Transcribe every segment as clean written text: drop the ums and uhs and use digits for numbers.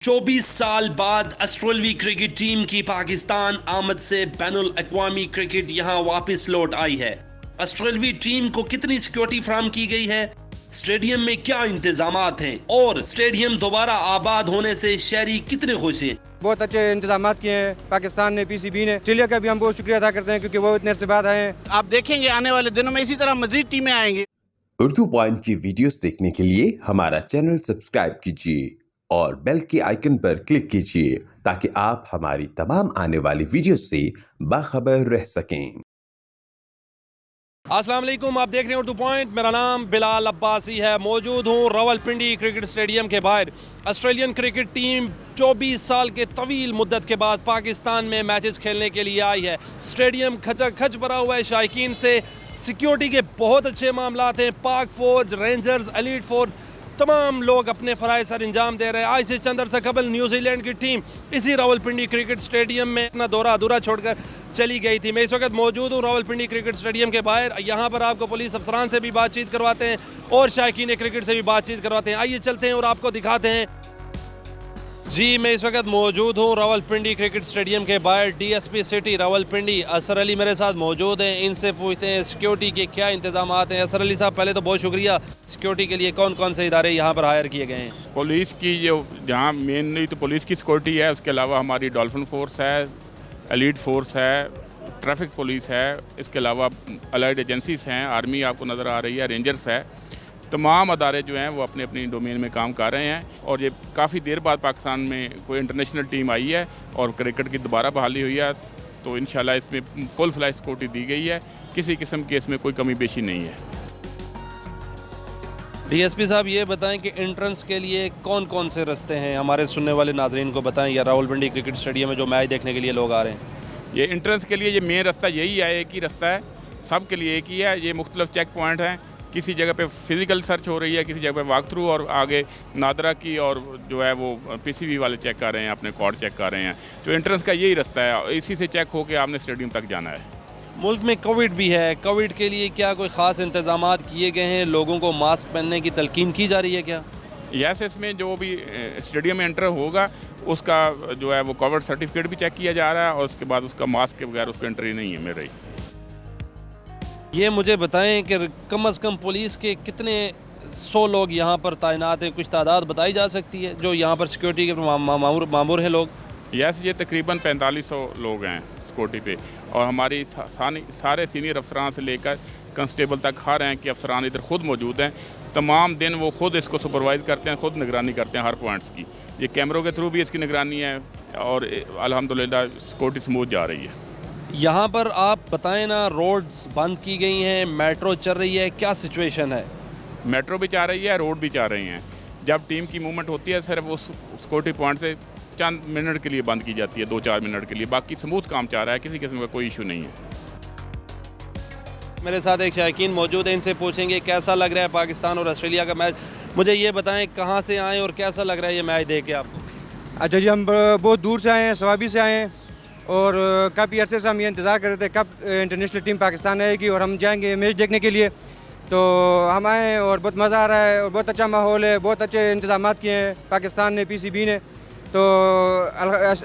24 साल बाद ऑस्ट्रेलियाई क्रिकेट टीम की पाकिस्तान आमद से बैनुल अक़वामी क्रिकेट यहां वापस लौट आई है। ऑस्ट्रेलियाई टीम को कितनी सिक्योरिटी फराहम की गई है, स्टेडियम में क्या इंतजामात हैं और स्टेडियम दोबारा आबाद होने से शहरी कितने खुश हैं। बहुत अच्छे इंतजाम किए हैं पाकिस्तान ने, पीसीबी ने। ऑस्ट्रेलिया का भी हम बहुत शुक्रिया अदा करते हैं क्योंकि वो इतने अरसे बाद आए हैं। आप देखेंगे आने वाले दिनों में इसी तरह मजीद टीमें आएंगी। उर्दू पॉइंट की वीडियोस देखने के लिए हमारा चैनल सब्सक्राइब कीजिए और बेल के आइकन पर क्लिक कीजिए ताकि आप हमारी तमाम आने वाली वीडियो से बाखबर रह सकें। अस्सलाम वालेकुम, आप देख रहे हैं उर्दू पॉइंट। मेरा नाम बिलाल अब्बासी है। मौजूद हूँ रावलपिंडी क्रिकेट स्टेडियम के बाहर। ऑस्ट्रेलियन क्रिकेट टीम 24 साल के तवील मुद्दत के बाद पाकिस्तान में मैचेस खेलने के लिए आई है। स्टेडियम खचाखच भरा हुआ है शायकीन से। सिक्योरिटी के बहुत अच्छे मामलात हैं। पाक फौज, रेंजर्स, एलीट फोर्स, तमाम लोग अपने फ़राइज़ सर अंजाम दे रहे हैं। आज से चंद अरसा कबल न्यूजीलैंड की टीम इसी रावलपिंडी क्रिकेट स्टेडियम में अपना दौरा अधूरा छोड़कर चली गई थी। मैं इस वक्त मौजूद हूँ रावलपिंडी क्रिकेट स्टेडियम के बाहर। यहाँ पर आपको पुलिस अफसरान से भी बातचीत करवाते हैं और शायकीन क्रिकेट से भी बातचीत करवाते हैं। आइए चलते हैं और आपको दिखाते हैं। जी, मैं इस वक्त मौजूद हूँ रावलपिंडी क्रिकेट स्टेडियम के बाहर। डीएसपी सिटी रावलपिंडी असर अली मेरे साथ मौजूद हैं। इनसे पूछते हैं सिक्योरिटी के क्या इंतजाम हैं। असर अली साहब, पहले तो बहुत शुक्रिया। सिक्योरिटी के लिए कौन कौन से इदारे यहाँ पर हायर किए गए हैं? पुलिस की जो जहाँ मेनली तो पुलिस की सिक्योरिटी है, उसके अलावा हमारी डॉल्फिन फोर्स है, एलीट फोर्स है, ट्रैफिक पुलिस है, इसके अलावा अलाइड एजेंसीज हैं, आर्मी आपको नज़र आ रही है, रेंजर्स है। तमाम अदारे जो हैं वो अपने अपनी डोमेन में काम कर रहे हैं और ये काफ़ी देर बाद पाकिस्तान में कोई इंटरनेशनल टीम आई है और क्रिकेट की दोबारा बहाली हुई है, तो इंशाल्लाह इसमें फुल फ्लैश सिक्योरिटी दी गई है। किसी किस्म की इसमें कोई कमी पेशी नहीं है। डीएसपी साहब, ये बताएं कि एंट्रेंस के लिए कौन कौन से रास्ते हैं, हमारे सुनने वाले नाजरीन को बताएं, या रावलपिंडी क्रिकेट स्टेडियम में जो मैच देखने के लिए लोग आ रहे हैं। ये एंट्रेंस के लिए ये मेन रास्ता यही है, एक ही रास्ता है, सब के लिए एक ही है। ये मुख्तलिफ चेक पॉइंट हैं, किसी जगह पे फिज़िकल सर्च हो रही है, किसी जगह पे वॉक थ्रू, और आगे नादरा की और जो है वो पीसीबी वाले चेक कर रहे हैं, अपने कोड चेक कर रहे हैं। तो एंट्रेंस का यही रास्ता है, इसी से चेक होकर आपने स्टेडियम तक जाना है। मुल्क में कोविड भी है, कोविड के लिए क्या कोई ख़ास इंतजाम किए गए हैं? लोगों को मास्क पहनने की तलकीन की जा रही है क्या? यस, इसमें जो भी स्टेडियम में एंटर होगा उसका जो है वो कोविड सर्टिफिकेट भी चेक किया जा रहा है और उसके बाद उसका मास्क के बगैर उसको एंट्री नहीं है मेरी। ये मुझे बताएं कि कम से कम पुलिस के कितने 100 लोग यहाँ पर तैनात हैं? कुछ तादाद बताई जा सकती है जो यहाँ पर सिक्योरिटी के मामूर हैं लोग? यस, ये तकरीबन 4500 लोग हैं सिक्योरिटी पे, और हमारी सारे सीनियर अफसरान से लेकर कंस्टेबल तक हर हैं कि अफसरान इधर खुद मौजूद हैं। तमाम दिन वो खुद इसको सुपरवाइज़ करते हैं, खुद निगरानी करते हैं हर पॉइंट्स की। ये कैमरों के थ्रू भी इसकी निगरानी है और अल्हम्दुलिल्लाह सिक्योरिटी स्मूथ जा रही है। यहाँ पर आप बताएं ना, रोड्स बंद की गई हैं, मेट्रो चल रही है, क्या सिचुएशन है? मेट्रो भी जा रही है, रोड भी जा रही हैं। जब टीम की मूवमेंट होती है सिर्फ उस सिक्योरिटी पॉइंट से चंद मिनट के लिए बंद की जाती है, 2-4 मिनट के लिए, बाकी स्मूथ काम चल रहा है, किसी किस्म का कोई इशू नहीं है। मेरे साथ एक शायकीन मौजूद है, इनसे पूछेंगे कैसा लग रहा है पाकिस्तान और ऑस्ट्रेलिया का मैच। मुझे ये बताएं कहाँ से आए और कैसा लग रहा है ये मैच देख के आपको? अच्छा जी, हम बहुत दूर से आए हैं, सवाबी से आए हैं और काफ़ी अरसे से हम ये इंतज़ार कर रहे थे कब इंटरनेशनल टीम पाकिस्तान आएगी और हम जाएंगे मैच देखने के लिए। तो हम आए हैं और बहुत मज़ा आ रहा है और बहुत अच्छा माहौल है, बहुत अच्छे इंतजाम किए हैं पाकिस्तान ने, पीसीबी ने। तो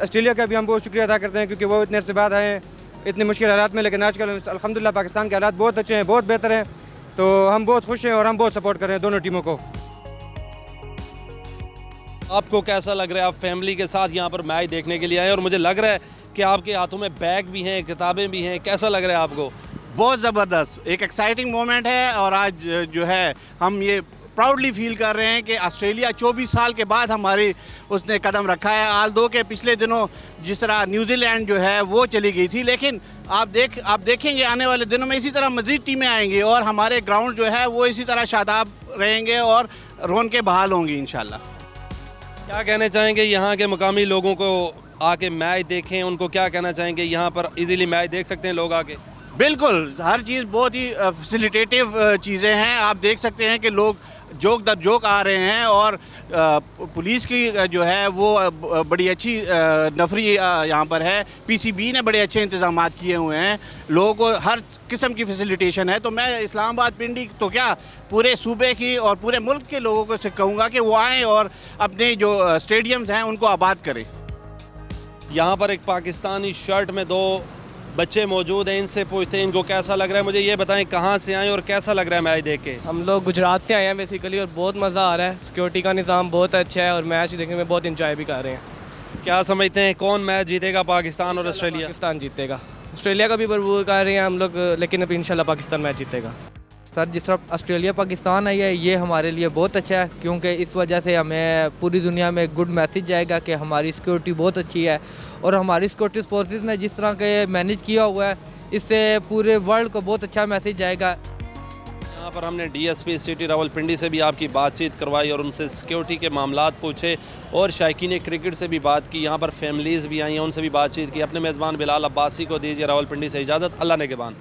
ऑस्ट्रेलिया का भी हम बहुत शुक्रिया अदा करते हैं क्योंकि वो इतने अरसे बाद आए हैं इतने मुश्किल हालात में, लेकिन आजकल अल्हम्दुलिल्लाह पाकिस्तान के हालात बहुत अच्छे हैं, बहुत बेहतर हैं। तो हम बहुत खुश हैं और हम बहुत सपोर्ट कर रहे हैं दोनों टीमों को। आपको कैसा लग रहा है? आप फैमिली के साथ यहाँ पर मैच देखने के लिए आए और मुझे लग रहा है कि आपके हाथों में बैग भी हैं, किताबें भी हैं, कैसा लग रहा है आपको? बहुत ज़बरदस्त, एक एक्साइटिंग मोमेंट है और आज जो है हम ये प्राउडली फील कर रहे हैं कि ऑस्ट्रेलिया 24 साल के बाद हमारी उसने कदम रखा है। आल दो के पिछले दिनों जिस तरह न्यूजीलैंड जो है वो चली गई थी, लेकिन आप देखेंगे आने वाले दिनों में इसी तरह मज़ीद टीमें आएंगी और हमारे ग्राउंड जो है वो इसी तरह शादाब रहेंगे और रौनकें बहाल होंगी इंशाल्लाह। क्या कहना चाहेंगे यहाँ के मुकामी लोगों को आके मैच देखें, उनको क्या कहना चाहेंगे? यहाँ पर इजीली मैच देख सकते हैं लोग आके? बिल्कुल, हर चीज़ बहुत ही फैसिलिटेटिव चीज़ें हैं। आप देख सकते हैं कि लोग जोक दर जोक आ रहे हैं और पुलिस की जो है वो बड़ी अच्छी नफरी यहाँ पर है। पीसीबी ने बड़े अच्छे इंतजाम किए हुए हैं, लोगों को हर किस्म की फैसिलिटेशन है। तो मैं इस्लामाबाद पिंडी तो क्या पूरे सूबे की और पूरे मुल्क के लोगों को से कहूँगा कि वो आएँ और अपने जो स्टेडियम्स हैं उनको आबाद करें। यहाँ पर एक पाकिस्तानी शर्ट में दो बच्चे मौजूद हैं, इनसे पूछते हैं इनको कैसा लग रहा है। मुझे ये बताएं कहाँ से आए और कैसा लग रहा है मैच देख के। हम लोग गुजरात से आए हैं बेसिकली और बहुत मज़ा आ रहा है। सिक्योरिटी का निज़ाम बहुत अच्छा है और मैच देखने में बहुत इंजॉय भी कर रहे हैं। क्या समझते हैं कौन मैच जीतेगा, पाकिस्तान और ऑस्ट्रेलिया? पाकिस्तान जीतेगा। ऑस्ट्रेलिया का भी भरपूर कर रहे हैं हम लोग, लेकिन अब इंशाल्लाह पाकिस्तान मैच जीतेगा। सर जिस तरह ऑस्ट्रेलिया पाकिस्तान आई है ये हमारे लिए बहुत अच्छा है, क्योंकि इस वजह से हमें पूरी दुनिया में गुड मैसेज जाएगा कि हमारी सिक्योरिटी बहुत अच्छी है और हमारी सिक्योरिटी फोर्सेस ने जिस तरह के मैनेज किया हुआ है इससे पूरे वर्ल्ड को बहुत अच्छा मैसेज जाएगा। यहाँ पर हमने डीएसपी सिटी रावलपिंडी से भी आपकी बातचीत करवाई और उनसे सिक्योरिटी के मामलात पूछे और शायकीन क्रिकेट से भी बात की। यहाँ पर फैमिलीज़ भी आई हैं, उनसे भी बातचीत की। अपने मेज़बान बिलाल अब्बासी को दीजिए रावलपिंडी से इजाज़त। अल्लाह ने के बान।